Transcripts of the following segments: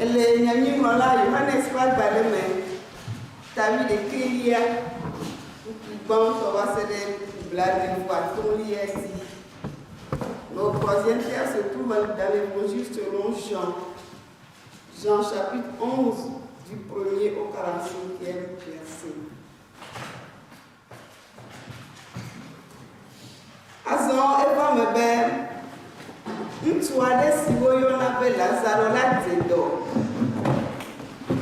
Le nyami mola Johannes Balbaleme, Tavi de Kélia, bon, ça va se blaguer une fois, tout ici. Nos troisième terre se trouve dans l'évangile selon Jean. Jean chapitre 11, du 1er au 45e verset. Azon Eva Mebe, Mtuade Siboyo Nabe Lazaro la Tedo.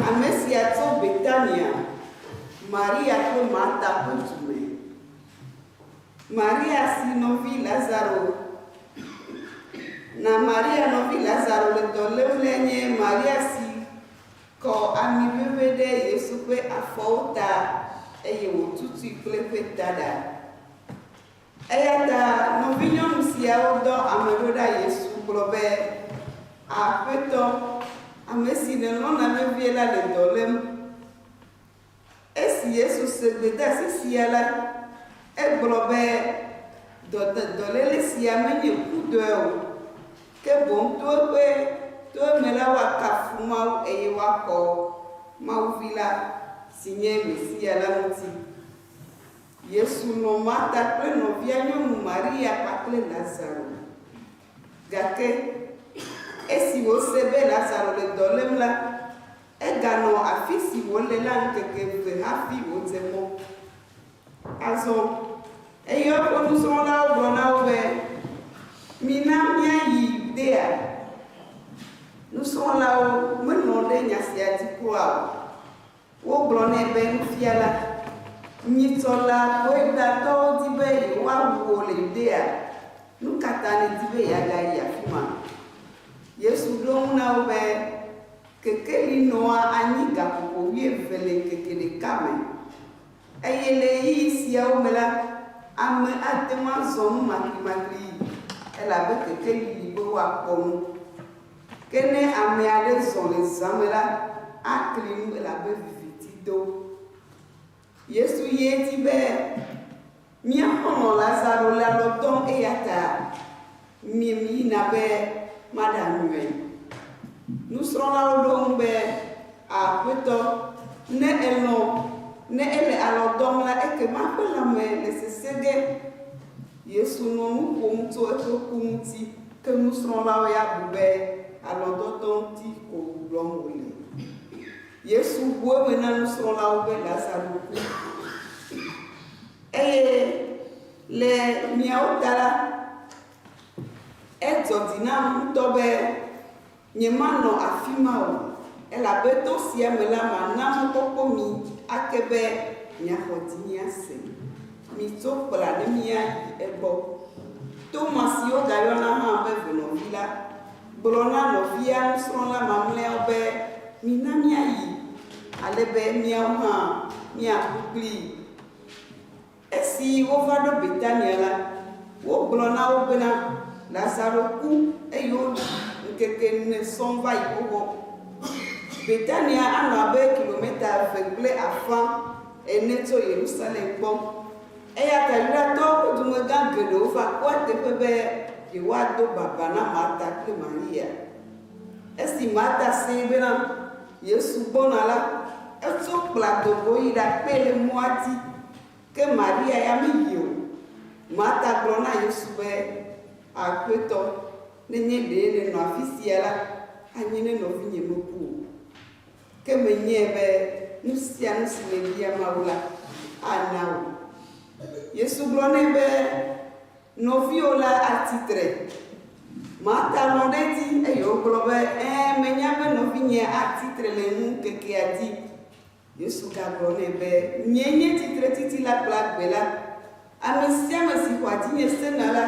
Amesia to Betania, Maria to Marta Putume. Maria si novi Lazaro. Na Maria novi Lazaro le dolemlenye Maria si ko ami bebede Yesu pe afota eye wo tutu klepe tada. Eyata novinyo musia odo ameroda Yesu globe apeto amesi ne lona meviela le dolem. Esi Yesu se beda sisiala e globe dolele si amenye kudo que bom tu me la wa kafuma e wa ko ma vila sinye mesia la muti Yesu no mata pre no vianyo Maria pakle Lazaro gake esi wo sebe Lazaro le dolem la e gano afisi wo le la nkeke ve hafi wo temo azo e yo ko nous on la bona obe mina mia yi nous sommes là où nous sommes là où blonné ben fiala ni tola ko dato dibe wa wo le idea nous katane dibe ya ga ya fuma Yesu don na obe kekeli noa ani ga ko wie vele kekele kame ayele yi sia o mela am atema zomu makimali elle avait été libre à comme qu'elle n'est amenée sur les amela à clin elle avait vitido Yesu yeti be mia hono Lazaro la lodon e yata mimi na be madame nous serons là au dombe à peto ne elle à lodon la et que ma pe la me laisser séguer Yesu no mu pomto eto kumti que nous serons là ya bube alors d'autant ti ko blomole Yesu bo mena nous serons là au Lazaro et les miautala etodina tobe nyemano afimao elle a beto siamela manam popomi akebe nyahotinia se mito pola ne mia ebo Thomas yo gayona ha be vonovila blona novia nsron la mamle obe minamia yi alebe mia ha mia kukli esi wo vado Betania la wo blona obena Lazaro ku eyo nkeke ne sonva ibobo Betania ana be kilomètre vegle afan eneto Jerusalem bon eya talira to du me gange do fa kwa te bebe ki wa do baba na Marta ke Maria esi Marta se bena Yesu bonala eto plato boira pele moati ke Maria ya miyio Marta glona Yesu be akweto nenye de no afisiala anyine no vinye moku ke menyebe nusia nusile dia maula anao Yesu glone be no viola atitre Marta londeti e yo globe menyabe no vinye atitre le nu keke ati Yesu ga glone be nyenye titre titi la plaque bela amesia mesi kwati nyesenala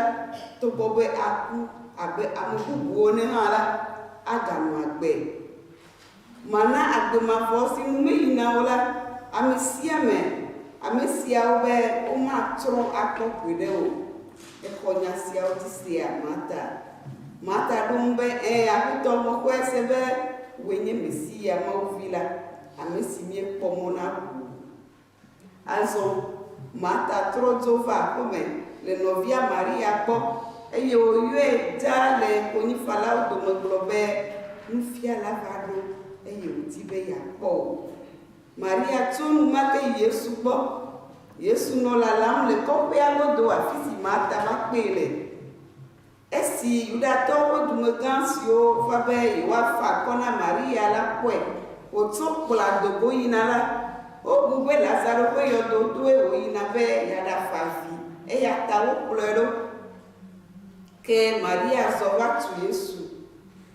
to bobe aku abe amugu wone hala aganu agbe mana agma fosi nume inaola amesia obe uma tro akopede o e konya sia otisia mata dombe akuto mo kwesebe wenye mesia mauvila amesimie pomona ku azo mata tro zova come le novia Maria po e yo yue dale koni fala do mo globe nufiala va ɖo eye wòdi be yeakpɔ o. Maria tso numa ke Yesu gbɔ. Yesu nɔ lalam le kɔƒea godo afi si Marta va kpee le. Esi Yudatɔwo ƒe dumegã siwo va be yewoafa akɔ na Maria la kpɔe, wòtso kplɔa dogo yina la, wobu be Lazaro ƒe yɔdo toe wòyina be yeaɖafa avi, eya ta wokplɔe ɖo. Ke Maria zɔ va tu Yesu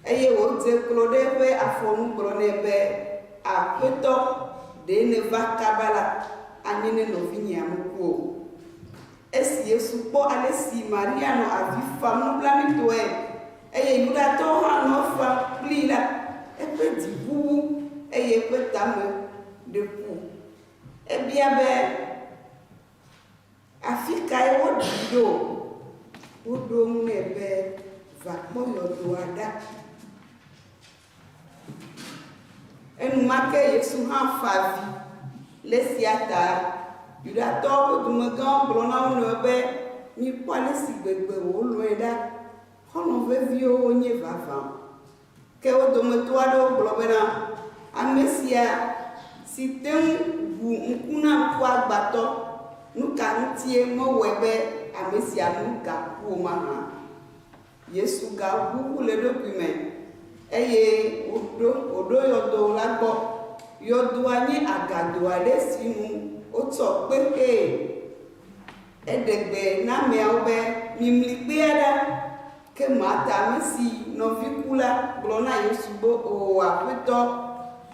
eye wòdze klo ɖe eƒe afɔnu gblɔ nɛ be Aƒetɔ, ɖe nèva kaba la, anyi ne nɔvinyea meku o. Esi Yesu kpɔ ale si Maria nɔ avi fam nublanuitɔe eye Yudatɔwo hã nɔ fam kplii la, eƒe dzi ʋuʋu eye eƒe tame ɖe ƒo. Ebia be afi kae woɖi ɖo? Woɖo ŋu nɛ be va kpɔ yɔdoa ɖa. Enumake Yesu hã fa avi le esia ta Yudatɔwo ƒe dumegãwo gblɔ na wo nɔewo be mikpɔ ale si gbegbe wolɔ̃e ɖa, xɔlɔ̃ veviwo wonye vavã. Ke wo dometɔ aɖewo gblɔ bena ame sia si te ŋu ʋu ŋku na ŋkuagbatɔ, nu ka ŋutie mewɔe be ame sia nu gaku mahã. Yesu gaʋuʋu le eɖokui me eye wòɖo yɔdo la gbɔ. Yɔdoa nye agado aɖe si nu wotsɔ kpehe. Eɖe gbe na ameawo be mimli kpea ɖa. Ke Marta, ame si nɔvi ku la, gblɔ na Yesu be o Aƒetɔ,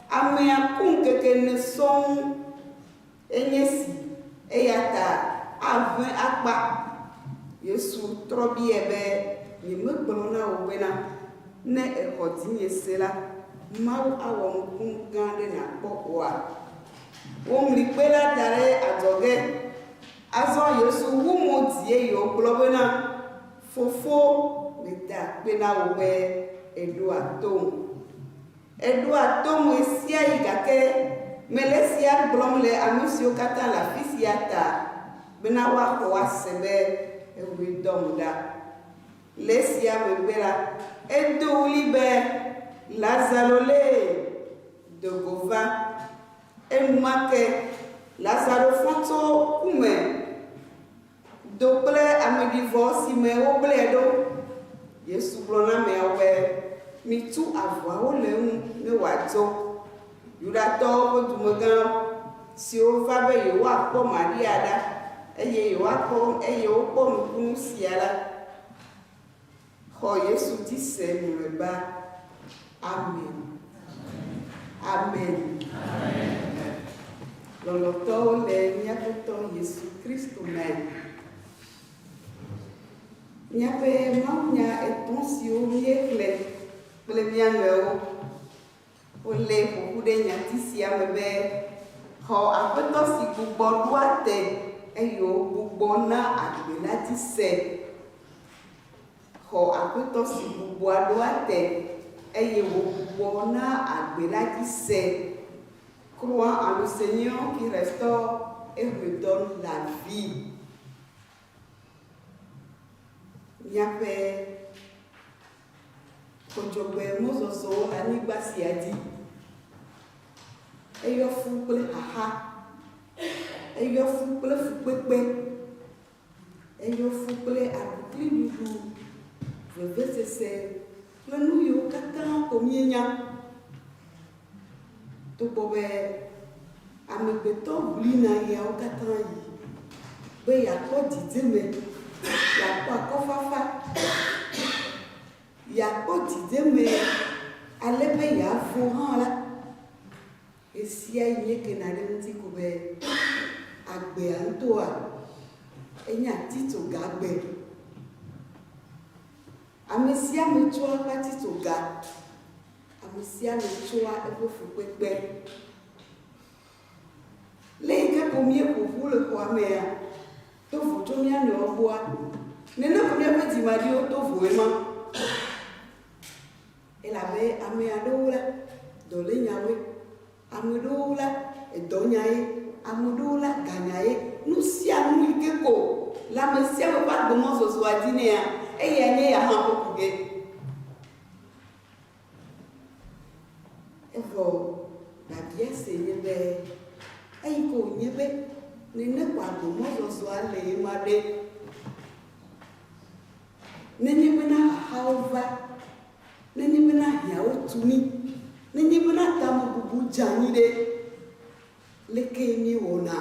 amea ku ŋkeke ne sɔŋ enye si, eya ta ave akpa. Yesu trɔ biae be nyemegblɔ na wò bena ne exɔ dzinye se la, Mawu awɔ nuku gã aɖe nàkpɔ oa. Womli kpe la da ɖe adzɔge. Azɔ Yesu wu mo die eye wògblɔ bena Fofo meda kpe na wò be eɖoa tom. Eɖoa tom esia yi gake mele esia gblɔm le ame siwo katã le afi sia ta bena woaxɔ ase be ewoe dɔm ɖa. Le esia megbe la, edo ɣli be Lazaro le dogo va. Enumake Lazaro fɔ tso kume do kple ameɖivɔ si me wogblẽ ɖo. Yesu gblɔ na ameawo be mitu avɔawo le ŋu ne wòadzo. Yudatɔwo ƒe dumegã siwo va be yewoakpɔ Maria ɖa eye wokpɔ nukunu sia la, xɔ Yesu dzi se mlɔeba. Amen. Amen. Lɔlɔtɔwo le míaƒe tɔ Yesu Kristo me. Míaƒe mawunya etɔ̃ siwo míexlẽ kple mía nɔewo wole ƒoƒu ɖe nyati sia me be xɔ Aƒetɔ si gbugbɔ ɖoa te eye wògbugbɔ na agbe la dzi se. Xɔ Aƒetɔ si gbugbɔa ɖoa te eye wògbugbɔ na agbe la dzi se. Crois en le Seigneur qui restaure et redonne la vie. Míaƒe kodzogbe mɔzɔzɔwo le anyigba sia dzi. Eyɔ fu kple xaxa, eyɔ fu kple fukpekpe, eyɔ fu kple aɖukliɖuɖu, vevesese kple nu yiwo katã ko míenya. Togbɔ be amegbetɔ ʋlina yawo katã yi be yeakpɔ dzidzeme, yeakpɔ akɔfafa, yeakpɔ dzidzeme ale be yeavo hã la. Esia yi nye kena ɖe ŋuti ko be agbea ŋutɔa enye atitsogagbe. Ame sia ame tsoa eƒe atitsoga. Ame sia ame tsoa eƒe fukpekpe. Le yi ke ko míeƒoƒu le xɔa mea, to vo tso mía nɔewo gbɔa. Nene ko míaƒe dzimaɖiwo to voe ma. Elabe ame aɖewo la, dɔ le nyawoe. Ame aɖewo la, edɔ nyaye. Ame aɖewo la, ganyaye. Nu sia nu yi ke ko le ame sia ame ƒe agbemɔzɔzɔa dzi nea, eya nye ya hã ƒe kuge. Evɔ babia se nye be eyi ko nye be nene ko agbomɔzɔzɔa le ema ɖe nenye bena hahawo va nenye bena hiawo tumi nenye bena tame bubu dzanyi ɖe leke mi wɔna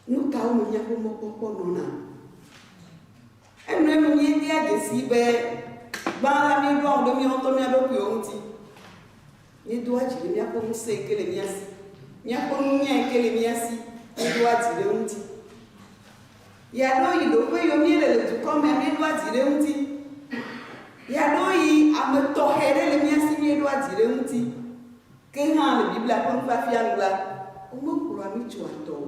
nu kawo me miaƒe mɔkpɔkpɔ nɔna enu enu míedia dzesi be gbãla míeɖo ɖe míawo mía ɖokuiwo ŋuti míedo adzi ɖe míaƒe ŋusẽ ke le mía si míaƒe nunya ke le mía si míedo adzi ɖe ŋuti yaɖo yi ɖoƒe yiwo míele le dukɔ me míedo adzi ɖe ŋuti yaɖo yi ame tɔxɛ ɖe le mía si míedo adzi ɖe ŋuti ke hã le Biblia ƒe nufiafia nu la womekplɔa mí tso atɔ o.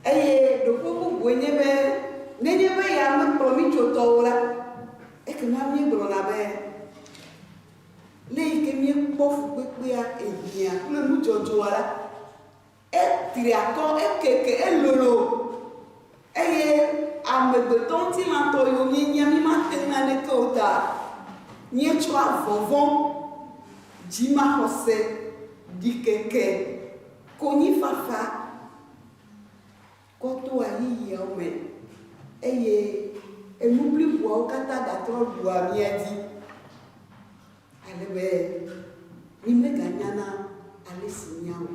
Eye ɖoƒe bubu nye be nenye be ya mekplɔ mí tso tɔwo la ekema míegblɔna be le yi ke míekpɔ fukpekpea ehia kple nudzɔdzɔa la etri akɔ ekeke elolo eye amegbetɔ ŋutilãtɔ yiwo míenya mí mate naneke o ta míetsɔ avɔvɔ dzimaxɔse ɖikeke konyifafa kɔto ayiyiawo me eye enu bliboawo katã gatrɔ ɖua mía dzi ale be mí meganyana ale si míawɔ.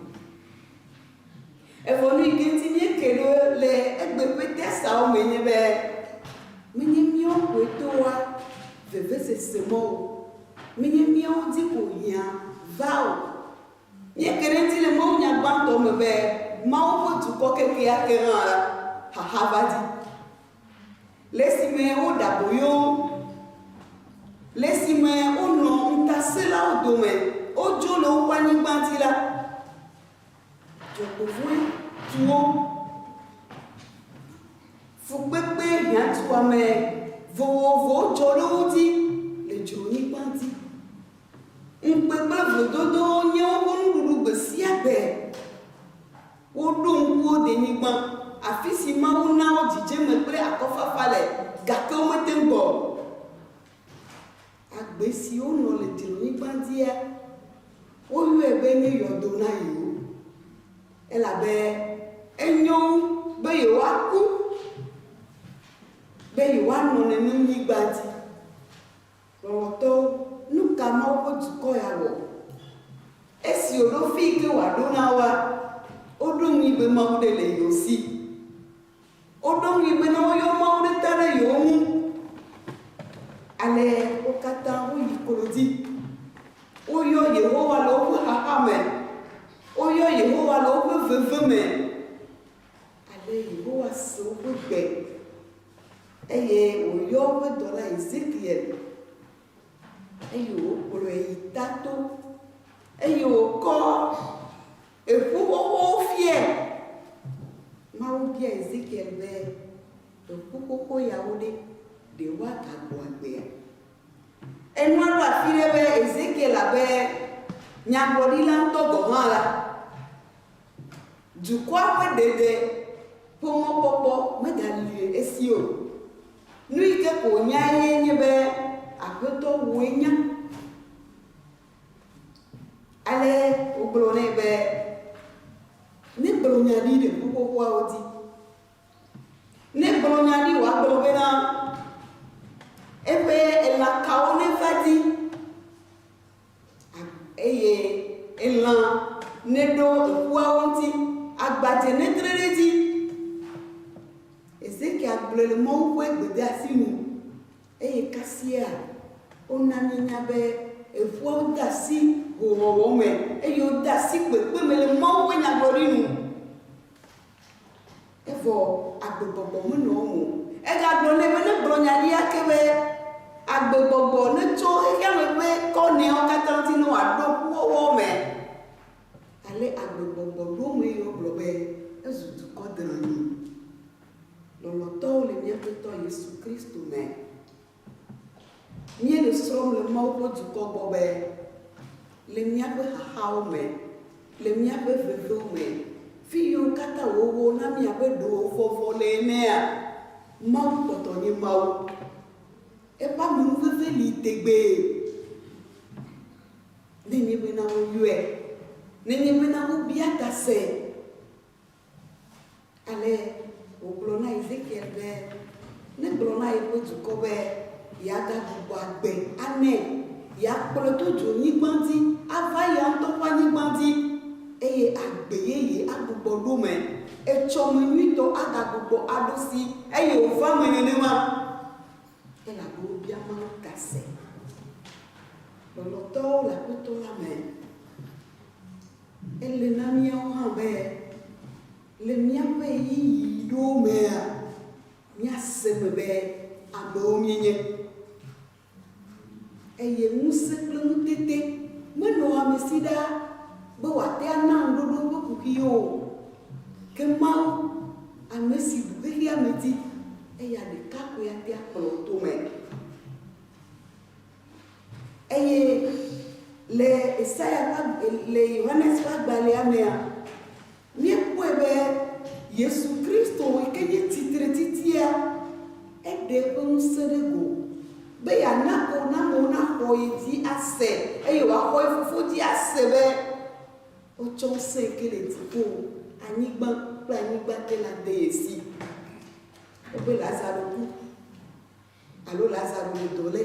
Evɔ nu yi ke ŋuti míeke ɖo le egbe ƒete sawo me nye be menye míawo koe toa vevesese mɔwo menye míawo di ko hiã va o míeke ɖe ŋuti le mawunya gbãtɔ me be Mawu ƒe dukɔ kekea ke hã la haha va di le esime woɖe aboyo le esime wonɔ ŋutasẽlawo dome wodzo le woƒe anyigba dzi la dzɔgbevɔ̃e tuwo fukpekpe hiãtuame vovovowo dzɔ ɖe wo dzi le dzronyigba dzi ŋukpe kple vlododowo nye woƒe nuɖuɖu gbe sia gbe woɖo ŋkuwo denyigba afi si Mawu na wo dzidzeme kple akɔfafa le gake womete ŋu gbɔ agbe siwo nɔ le dzronyigba dzia woyɔe be nye yɔdo na yewo elabe enyo be yewoaku be yewoanɔ nenemnyigba dzi lɔlɔtɔwo nu ka Mawu ƒe dukɔ ya wɔ esi wòɖo fi ke wòaɖo na woa woɖo ŋui be Mawu ɖe le yewo si woɖo ŋui be na woyɔ Mawu ɖe ta ɖe yewo ŋu ale wo katã woyi klo dzi woyɔ Yehowa le woƒe xaxa me woyɔ Yehowa le woƒe veve me ale Yehowa se woƒe gbe eye wòyɔ woƒe dɔla Ezekiel eye wòkplɔe yi tato eye wòkɔ eƒuƒoƒo fie Mawu bia Ezekiel be eƒuƒoƒo yawo ɖe woagagbɔ agbea enua ɖo afi ɖe be Ezekiel abe nyagblɔɖila ŋutɔ gɔ hã la dukɔa ƒe ɖeɖe ƒe mɔkpɔkpɔ megali le esi o nu yi ke ko nya ye nye be aƒetɔ woe nya ale wogblɔ nɛ be ne gblɔ nya ɖi ɖe ƒuƒoƒoawo dzi ne gblɔ nya ɖi wòagblɔ bena eƒe elãkawo ne va di eye elã ne ɖo eƒuawo ŋuti agbadze ne tre ɖe dzi Ezekiel gblɔ le Mawu ƒe gbedeasi nu eye kasia wona míenya be eƒuawo de asi hoowɔwɔ me eye wode asi kpekpe me le Mawu ƒe nyagblɔɖi nu evɔ agbegbɔgbɔ menɔ wo mo egagblɔ nɛ be ne gblɔ nya ɖi ake be agbegbɔgbɔ ne tso exiame ƒe kɔneawo katã ŋuti ne wòaɖo ƒuwɔwɔ me ale agbegbɔgbɔ ɖo me eye wogblɔ be ezu dukɔ dranyi lɔlɔtɔwo le míaƒe tɔ Yesu Kristo me míele srɔ̃m le Mawu ƒe dukɔ gbɔ be le míaƒe xaxawo me le míaƒe vevewo me fi yiwo katã wowo na míaƒe ɖowo vɔvɔ le enea Mau kpɔtɔ nye Mawu. Eƒe amenuveve li tegbee. Nenye bena woyɔe, nenye bena wobia ta se. Ale wogblɔ na Ezekiel be, ne gblɔ na yeƒe dukɔ be yeagagbugbɔ agbe anɛ, yeakplɔe to dzonyigba dzi, ava ya ŋutɔ ƒe anyigba dzi, eye agbe yeye agbugbɔ ɖo me, etsɔ me nyuitɔ agagbugbɔ aɖo si, eye wòva me nenema. Elabe wobia Mawu ta se. Lɔlɔtɔwo le aƒetɔ la me. Ele na míawo hã be le míaƒe ɣeyiɣiwo mea, míase me be amewo míenye. Eye ŋusẽ kple ŋutete menɔ ame si ɖa be wòate ana ŋuɖoɖo ƒe kuxiwo o. Ke Mawu, ame si ɖu xexea me dzi, eya ɖeka koe ate akplɔ tome. Eye le Yohanes ƒe agbalẽa mea, míekpɔe be Yesu Kristo yi ke nye tsitre titia, eɖe eƒe ŋusẽ ɖe go be yeana ko na amewo naxɔ yi dzi ase, eye wòaxɔ yi Fofo dzi ase be wotsɔ ŋusẽ yi ke le dziƒo, anyigba kple anyigba te la de ye si. Wobe Lazaro ku alo Lazaro le dɔ lé.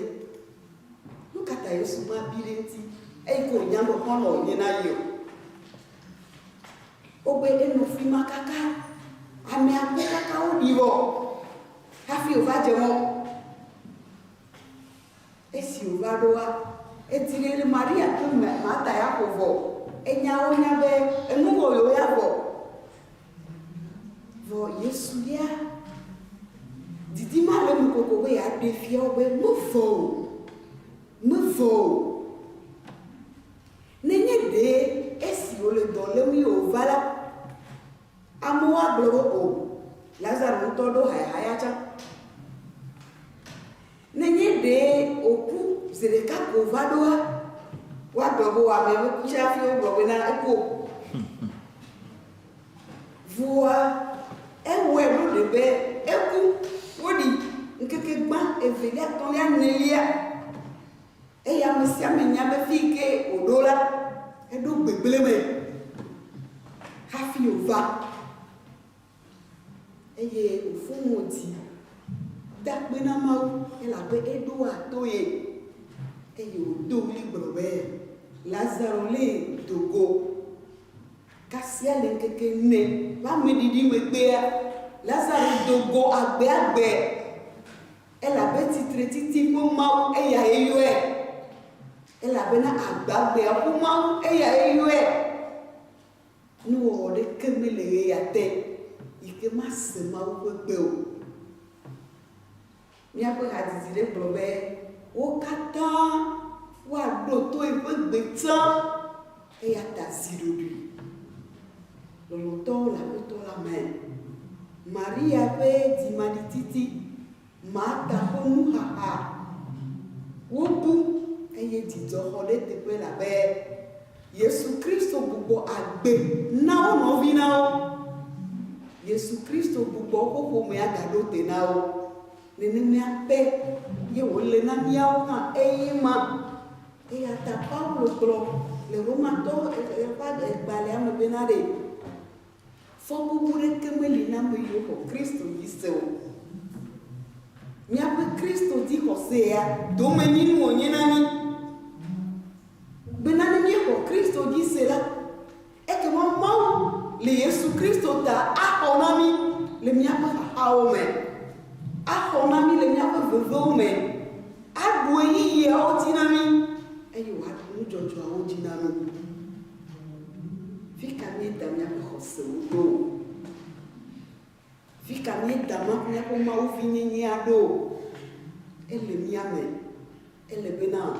Nu ka ta Yesu mabi ɖe ŋuti eyi ke wònya be xɔlɔ wònye na ye o. Wobe enɔ fi ma kaka, amea ƒe kaka woɖi vɔ hafi wòva dze mɔ. Esi wòva ɖoa, edi ɖe le Maria kple Marta ya ƒo vɔ, enya wonya be enu wɔ yewo ya vɔ. Vɔ Yesu ya didima le nu koko be yeaɖe fia wo be mevɔ o, mevɔ o. Nenye ɖe esi wòle dɔ lém ye wòva la, amewo agblɔ be o, Lazaro ŋutɔ ɖo hayahaya tsã. Nenye ɖe wòku zi ɖeka ko va ɖoa, woagblɔ be ame meku tsafi wogblɔ be na eku. Vɔa ewɔe ɖo ɖe be eku, woɖi ŋkeke gbã, evelia, etɔ̃lia, nelia. Eye ame sia ame nya be fi ke wòɖo la, eɖo gbegblẽ me hafi wòva. Eye wòfɔ mo dzi dakpe na Mawu elabe eɖo ato ye. Eye wòdo ɣli gblɔ be Lazaro le dogo. Kasia le ŋkeke ne ƒe ameɖiɖi megbea, Lazaro dogo agbe. Elabe tsitre titi ƒe Mawu eya eyɔe. Elabena agbagbea ƒe Mawu eya eyɔe. Nuwɔwɔ ɖeke mele ɣeya te yi ke mase Mawu ƒe gbe o. Míaƒe hadzidzi ɖe gblɔ be wo katã woaɖo to eƒe gbe tsã, eya ta zi ɖoɖoe. Lɔlɔtɔwo le aƒetɔ la me. Maria ƒe dzimaɖititi, Marta ƒe nuxaxa, wobu eye dzidzɔ xɔ ɖe teƒe labe Yesu Kristo gbugbɔ agbe na wo nɔvi na wo. Yesu Kristo gbugbɔ woƒe ƒomea gaɖo te na wo. Nenema pe ye wòle na míawo hã eye ma. Eya ta Paulo gblɔ le Romatɔ ƒe agbalẽa me bena ɖe fɔbubu ɖeke meli na ame yiwo xɔ Kristo dzi se o. Míaƒe Kristo dzi xɔse ya domenyinu wònye na mí. Bena ne míexɔ Kristo dzi se la, ekema Mawu le Yesu Kristo ta axɔ na mí le míaƒe xaxawo me, axɔ na mí le míaƒe vevewo me, aɖu ɣeyiɣiawo dzi na mí, eye wòaɖu nudzɔdzɔawo dzi na mí. Fi ka míeda míaƒe xɔsewo ɖo? Fi ka míeda míaƒe Mawuvinyenyea ɖo? Ele mía me, ele bena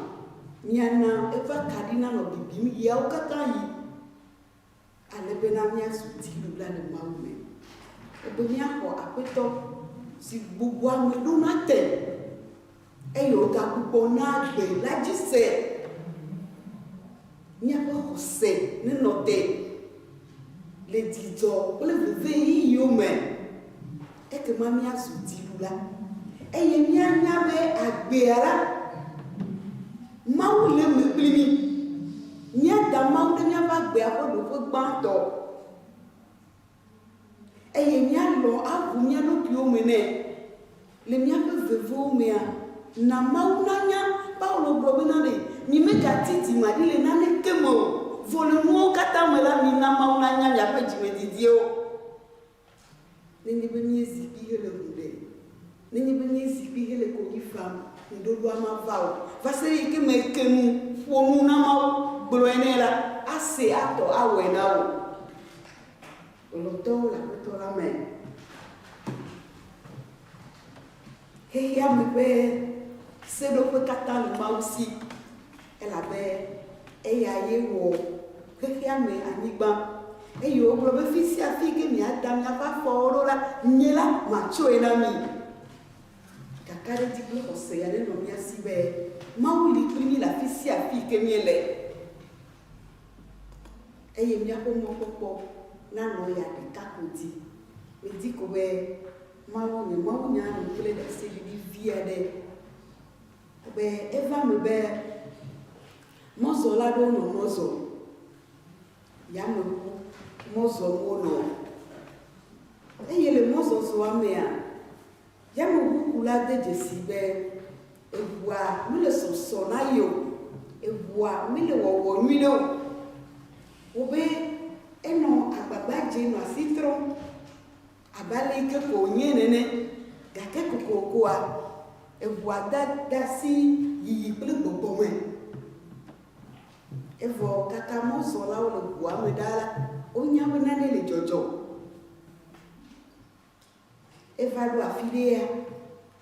míana eƒe akaɖi nanɔ bibim yiawo katã yi, ale bena míazu dziɖuɖa le Mawu me. Ebe míaxɔ aƒetɔ si gbogbo ame ɖo na te, eye wògagbugbɔ na agbe la dzi se. Míaƒe xɔse nenɔ te le dzidzɔ kple veve ɣeyiɣiwo me, ekema míazu dziɖuɖa là. Et il y a un béala. Maou le me plimi. N'y a d'un maou de n'y a pas béala de votre bandeau. Et il y a l'eau à vous n'y a l'eau qui au mené. Les miens peuvent vous mais na maou n'anya pas le problème. Ni me gâti ma dit les nanes que mo. Volemo kata mela mi na maou n'anya n'y a pas du médidio. N'est pas ni zipi le monde. N'est pas ni zipi le coquille femme. Ndodo ama vao. Vaseri ke me kenu fomu na maou bloenela ase ato awenao. Oloto la main. Et a me c'est le peu le aussi. Elle avait et a eu et a me aniba. Et yo globe fils a fille mi a dame pas fort là ni la macho et l'ami. Kakare dit que c'est allé no mi asibe. Mauli primi la fils a fille que mi est. Et il y a pour mon popo na no ya de kakoti. Me dit que mawu nya no kule da se bi via de be eva me be mozo la do no mozo ya me ku mozo mo no le mozo so amea ya me ku la de jesi be ewa mi le so na yo ewa mi le wo mi le o be eno agbagba je no asitro abali ke ko nyenene ga ke ko a evoa da si yi ple gbogbo me evo kaka mo so la o le bua me dala o nya we na le jojo eva do afidea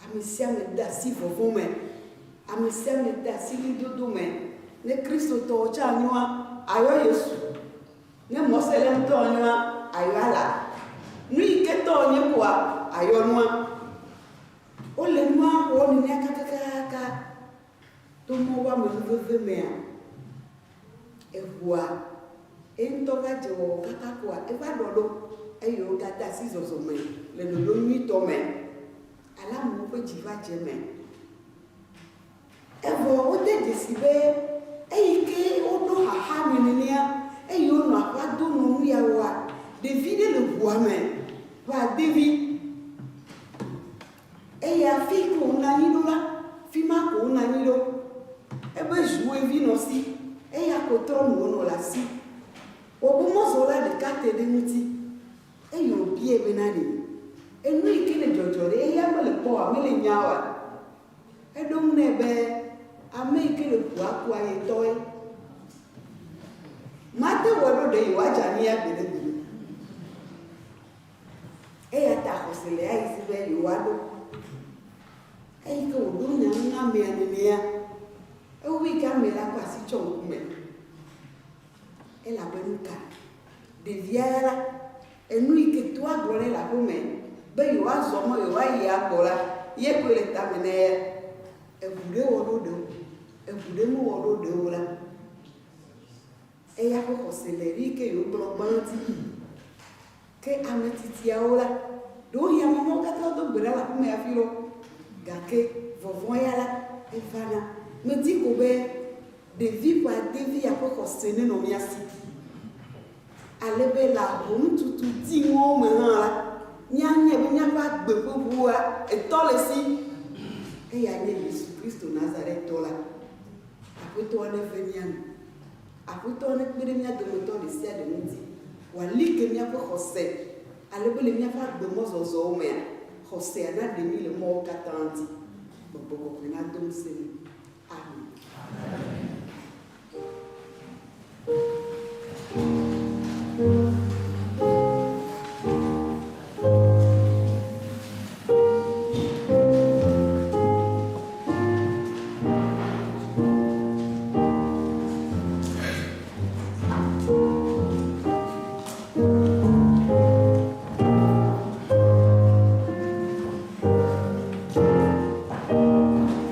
amisia me da si vovo me amisia me da si lidodo me ne Kristo to cha nywa ayo Yesu ne mo sele to nywa ayo ala Nui keto nye kwa ayonwa. Ole nwa o ni kaka. Tomo wa mveve mea. Ewa. Entoga jo kaka kwa. Eva dodo. Eyo gata si zozo me. Le dodo nui to me. Ala mo pe jiva jeme. Evo o de desibe. Eyike o do haha menenia. Eyo no apado no ya wa. David le voit même. Va David. Et il y a fille qu'on a mis là. Fille qu'on a mis là. Et bien jouer vin aussi. Et il y a coton mon là si. Au moment où là de carte de mouti. Et il y a un pied benali. Et nous qui le jojo. Et il y a le poids mais le nyawa. Et donc nebe américain le poids quoi et toi. Mate wado de iwaja ni ya bele. Eya ta hosele ai sibe yuado ai ko dunya na me anenia e wi ka me la kwasi chonkume e la benuka de viera e nui ke tua glore la come be yo azo mo yo ai akola ye ko le tamene e bude wodo de e bude mo wodo de ola e ya ko hosele ri ke yo blo banti que ametitia ola do ya mamo kata do gbera la kuma ya filo gake vovon ya la evana me di ko be de vie pour de vie ya ko sene no mi asi alebe la hom tutu di mo me la nya be nya ba gbe bua e to le si e ya ni Yesu Kristo Nazareth tola apoto ne venian apoto ne kpere nya do mo to le sia de muti wali ke mia ko José alebe le mia fa de mo zozo me José ana de mi le mo katanti bobo ko na dom se amen